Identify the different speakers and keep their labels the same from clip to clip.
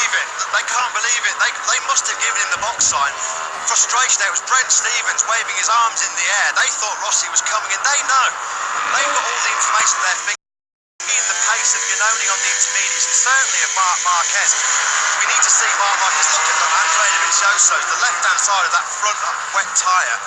Speaker 1: believe it. They can't believe it. They must have given him the box sign. Frustration there. It was Brent Stevens waving his arms in the air. They thought Rossi was coming in. They know. They've got all the information at their fingers. The pace of Giannone on the intermediates, and certainly of Marc Marquez. We need to see Marc Marquez. Look at them, Andrea Dovizioso, the left-hand side of that front wet tyre.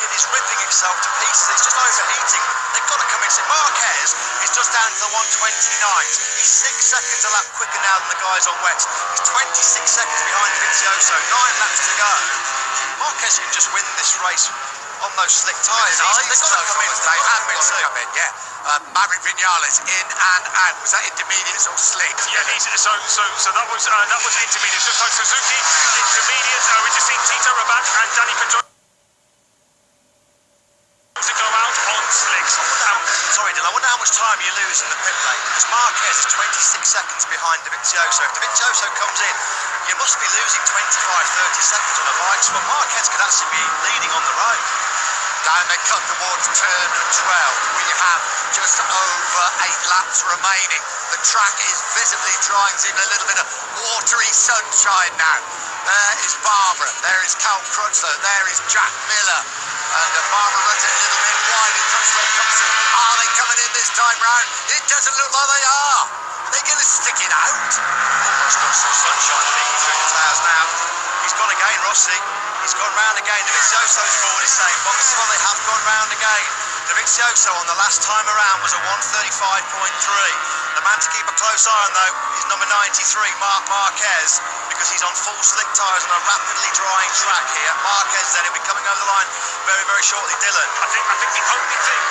Speaker 1: It is ripping itself to pieces. It's just overheating. They've got to come in. Marquez is just down to the 129s. He's 6 seconds a lap quicker now than the guys on wets. He's 26 seconds behind Dovizioso. 9 laps to go. Marquez can just win this race on those slick tyres. They've got to come in. They have been come in, yeah. Maverick Vinales in and out. Was that intermediates or slicks?
Speaker 2: Yeah, so that was intermediates. Just like Suzuki, intermediates. We just seen Tito Rabat and Danny Pedrosa to go out on slicks.
Speaker 1: Sorry, Dylan, I wonder how much time you lose in the pit lane, because Marquez is 26 seconds behind Dovizioso. If Dovizioso comes in, you must be losing 25-30 seconds on a bike spot. Marquez could actually be leading on the road.
Speaker 3: Down they come towards turn 12. We have just over 8 laps remaining. The track is visibly drying, seeing a little bit of watery sunshine now. There is Barbara, there is Cal Crutchlow, there is Jack Miller. And Barbara runs it a little bit wide and Crutchlow comes through. Are they coming in this time round? It doesn't look like they are. They're going to stick it out.
Speaker 1: Almost got some sunshine leaking through the tyres now. He's gone again, Rossi. He's gone round again. Dovizioso's forward is saying box. Well, they have gone round again. Dovizioso on the last time around was a 1:35.3. The man to keep a close eye on, though, is number 93, Marc Marquez, because he's on full slick tyres on a rapidly drying track here. Marquez then he'll be coming over the line very, very shortly. Dylan.
Speaker 2: I think the only thing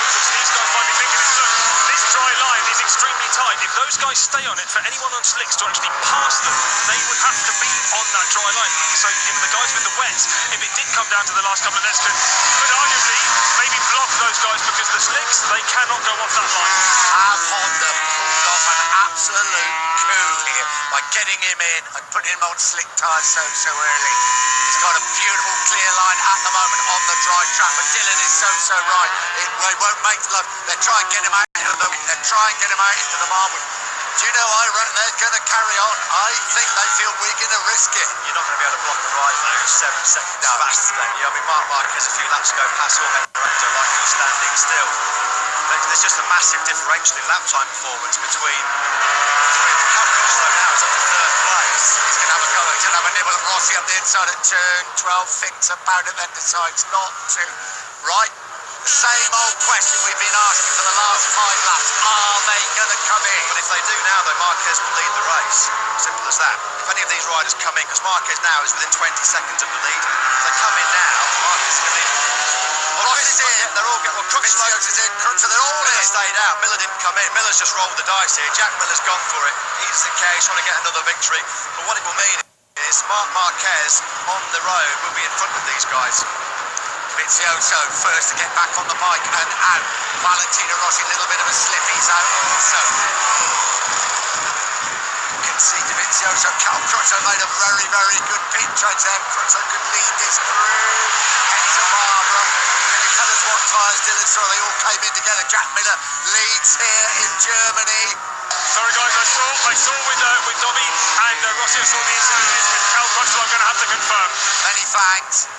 Speaker 2: which these guys might be thinking is, look, this dry line is extremely tight. If those guys stay on it, for anyone on slicks to actually pass them, they would have to be on that dry line. So the guys with the wets, if it did come down to the last couple of laps, could arguably maybe block those guys, because the slicks, they cannot go off that line.
Speaker 3: Have Honda pulled off an absolute coup here by getting him in and putting him on slick tyres so early. He's got a beautiful clear line at the moment on the dry track, but Dylan is so right. They won't make love. They'll try and get him out into the marble. Do you know, I reckon they're going to carry on. I think they feel we're going to risk it.
Speaker 1: You're not going to be able to block the right though. 7 seconds faster than you. I mean, Marc Marquez a few laps ago passed your head director like he was standing still. There's just a massive differential in lap time performance between Cal Crutchlow now is up to 3rd place.
Speaker 3: He's going to have a go. He's going to have a nibble at Rossi up the inside at turn 12. Thinks about it, then decides not to. Right. The same old question we've been asking for the last 5 laps. Are they going to come in?
Speaker 1: But if they do now, though, Marquez will lead the race. Simple as that. If any of these riders come in, because Marquez now is within 20 seconds of the lead. If they come in now, Marquez can lead.
Speaker 3: Rossi's in.
Speaker 1: They're all getting. Well,
Speaker 3: Crutchlow is in. Crutchlow, they're all
Speaker 1: Miller
Speaker 3: in.
Speaker 1: stayed out. Miller didn't come in. Miller's just rolled the dice here. Jack Miller's gone for it. He doesn't care. He's trying to get another victory. But what it will mean is Marc Marquez on the road will be in front of these guys.
Speaker 3: Dovizioso first to get back on the bike and out. Valentino Rossi, a little bit of a slip. He's out also. You can see Dovizioso. Cal Crutchlow made a very good pit trade there. Crutchlow could lead this through. Heading to Barbara. Can you tell us what tyres Dylan saw? They all came in together. Jack Miller leads here in Germany.
Speaker 2: Sorry guys, I saw with Dobby and Rossi, I saw the intermediates with Cal Crutchlow. I'm going to have to confirm.
Speaker 3: Many thanks.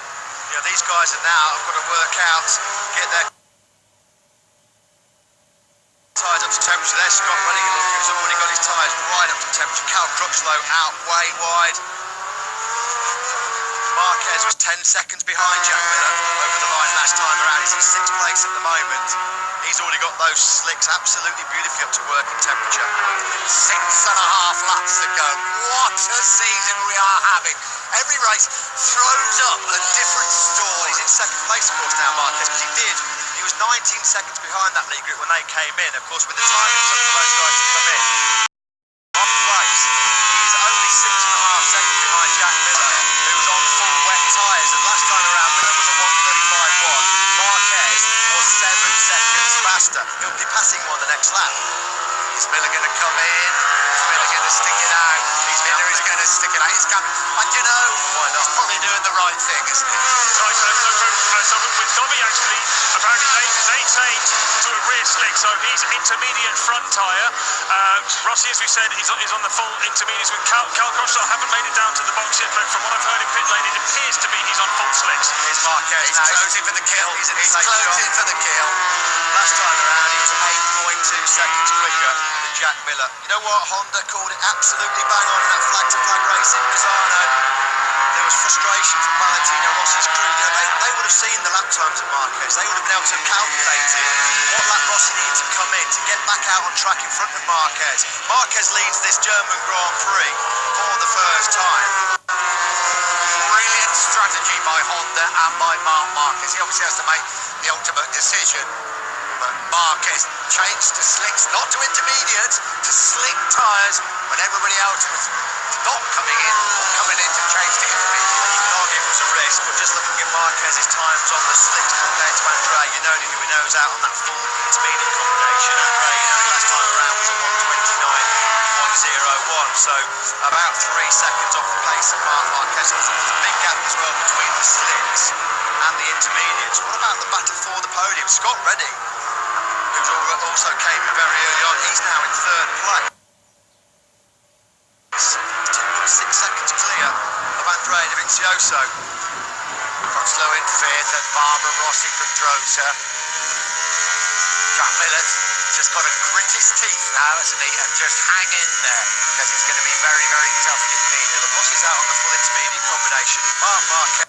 Speaker 1: Yeah, these guys are now got to work out, get their tyres up to temperature. There's Scott running, look, who's already got his tyres right up to temperature. Cal Crutchlow out way wide. Marquez was 10 seconds behind Jack Miller over the line last time around. He's in 6th place at the moment. He's already got those slicks absolutely beautifully up to working temperature.
Speaker 3: 6.5 laps to go. What a season we are having. Every race throws up a different story.
Speaker 1: He's in 2nd place, of course, now, Marquez, because he was 19 seconds behind that lead group when they came in. Of course, with the time it took for those guys to come in, on place, he's only 6.5 seconds behind Jack Miller, who was on full wet tyres. And last time around, Miller was a 1:35.1. Marquez was 7 seconds faster. He'll be passing one the next lap.
Speaker 3: Is Miller going to come in? Is Miller going to stick it out? Miller is going to stick it out. He's coming. And you know,
Speaker 1: why not?
Speaker 3: He's probably doing the right thing, isn't he?
Speaker 2: So with Dobby actually, apparently they changed to a rear slick, so he's intermediate front tyre. Rossi, as we said, is on the full intermediates with Cal Crutchlow. Haven't made it down to the box yet, but from what I've heard in pit lane, it appears to be he's on full slicks.
Speaker 3: Here's Marquez. He's closing for the kill. He's closing for the kill.
Speaker 1: Last time around, he was 8.2 seconds quicker than Jack Miller. You know what? Honda called it absolutely bang on in that flag-to-flag race in Misano. There was frustration from Valentino Rossi's crew. You know, they would have seen the lap times of Marquez. They would have been able to have calculated what lap Rossi needed to come in to get back out on track in front of Marquez. Marquez leads this German Grand Prix for the first time.
Speaker 3: Brilliant strategy by Honda and by Marc Marquez. He obviously has to make the ultimate decision. But Marquez changed to slicks, not to intermediates, to slick tyres when everybody else was not coming in or coming in to change to intermediate.
Speaker 1: You could argue it was a risk, but just looking at Marquez's times on the slicks compared to Andrea, you know who he knows out on that full intermediate combination. Andrea, you know, last time around was a 1:29.101, so about 3 seconds off the pace of Marc Marquez. So there's a big gap as well between the slicks and the intermediates. What about the battle for the podium? Scott Redding, who also came in very early on, he's now in third place. 2.6 seconds clear of Andrea Dovizioso. Crutchlow in fifth and Barbara Rossi from Drosa. Jack Miller's just got to grit his teeth now, hasn't he, and just hang in there, because it's going to be very, very tough indeed. The Rossi's out on the full intermediate combination. Marc Marquez.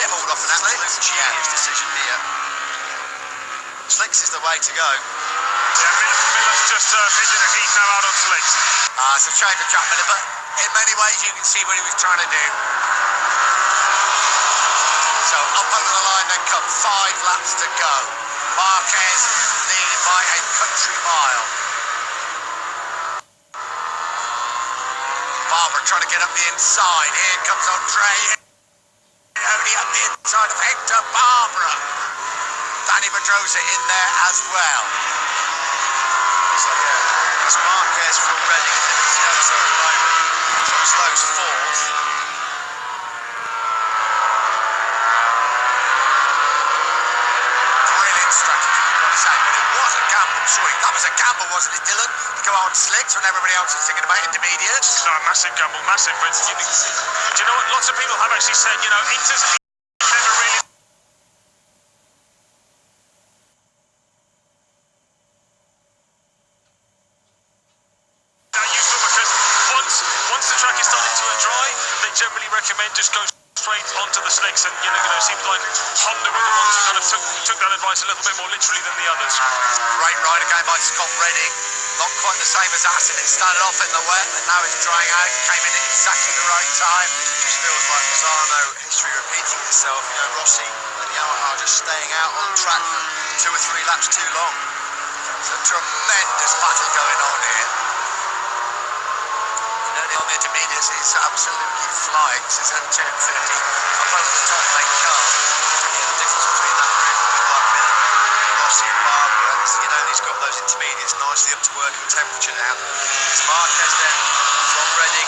Speaker 1: Pulled off an absolute genius decision here. Slicks is the way to go.
Speaker 2: Yeah, Miller's just pitted it. He's now out on slicks.
Speaker 3: It's a shame for Jack Miller, but in many ways you can see what he was trying to do. So up over the line then come 5 laps to go. Marquez leading by a country mile. Barbara trying to get up the inside. Here comes Andre. Only up the inside of Hector Barbara. Danny Pedrosa in there as well.
Speaker 1: So yeah, it's Marquez from Redding and Dovizioso at the moment. Crutchlow's fourth.
Speaker 3: Brilliant strategy, you've got to say, but it was a gamble. Sorry, that was a gamble, wasn't it, Dylan? To go on slicks when everybody else is thinking about intermediates.
Speaker 2: It's not a massive gamble, massive, but do you know what? Lots of people have actually said, you know, Inter's never really that useful, because once the track is starting to dry, they generally recommend just go straight onto the slicks, and you know, it seems like Honda were the ones who kind of took that advice a little bit more literally than the others.
Speaker 3: Great ride again by Scott Redding. Not quite the same as Assen. It started off in the wet, and now it's drying out. Came in at exactly the right time.
Speaker 1: Just feels like Misano history repeating itself. You know, Rossi and Yamaha just staying out on track for 2 or 3 laps too long.
Speaker 3: It's a tremendous battle going on here. You know, the intermediates is absolutely flying. This is at 10:30. Up over the top they come.
Speaker 1: Yeah, the difference between that group with like Miller, Rossi and Barbara is, you know, he's got those intermediates nicely up to working temperature now. It's Marquez then from Redding,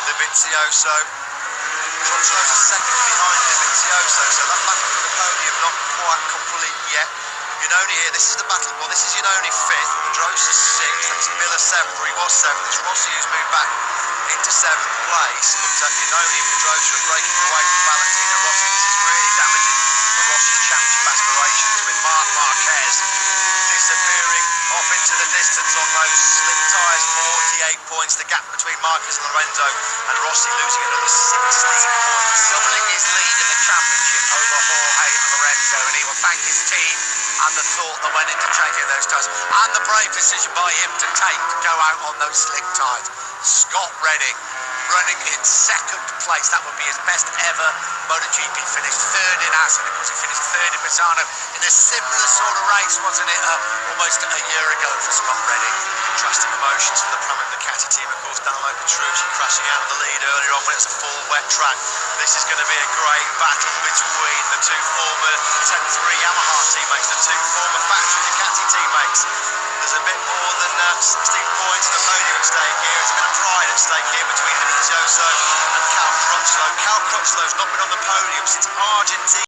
Speaker 1: Dovizioso. Crutchlow's a second behind Dovizioso, so that battle for the podium not quite complete yet. Yannone here, this is the battle. Well, this is Yannone 5th, Pedrosa 6th, that's Miller 7th, or he was 7th. It's Rossi who's moved back into 7th place, but Yannone and Pedrosa are breaking away from Valentino Rossi. This is really damaging for Rossi's championship aspirations, with Marc Marquez disappearing off into the distance on those slick tyres. 48 points, the gap between Marquez and Lorenzo, and Rossi losing another 16 points.
Speaker 3: Doubling his lead in the championship over Jorge Lorenzo, and he will thank his team and the thought that went into changing those tyres, and the brave decision by him to go out on those slick tyres. Scott Redding running in second place. That would be his best ever Motogp finish. Third in Assen, of course he finished third in Misano in a similar sort of race, wasn't it, almost a year ago for Scott Redding.
Speaker 1: Contrasting emotions for the Pramac Ducati team, of course. Danilo Petrucci crashing out of the lead earlier on when it's a full wet track. This is going to be a great battle between the two former 10-3 Yamaha teammates, the two former factory Ducati teammates. There's a bit more than 16 points in the podium at stake here. There's a bit of pride at stake here between Dovizioso and Cal Crutchlow. Cal Crutchlow's not been on the podium since Argentina.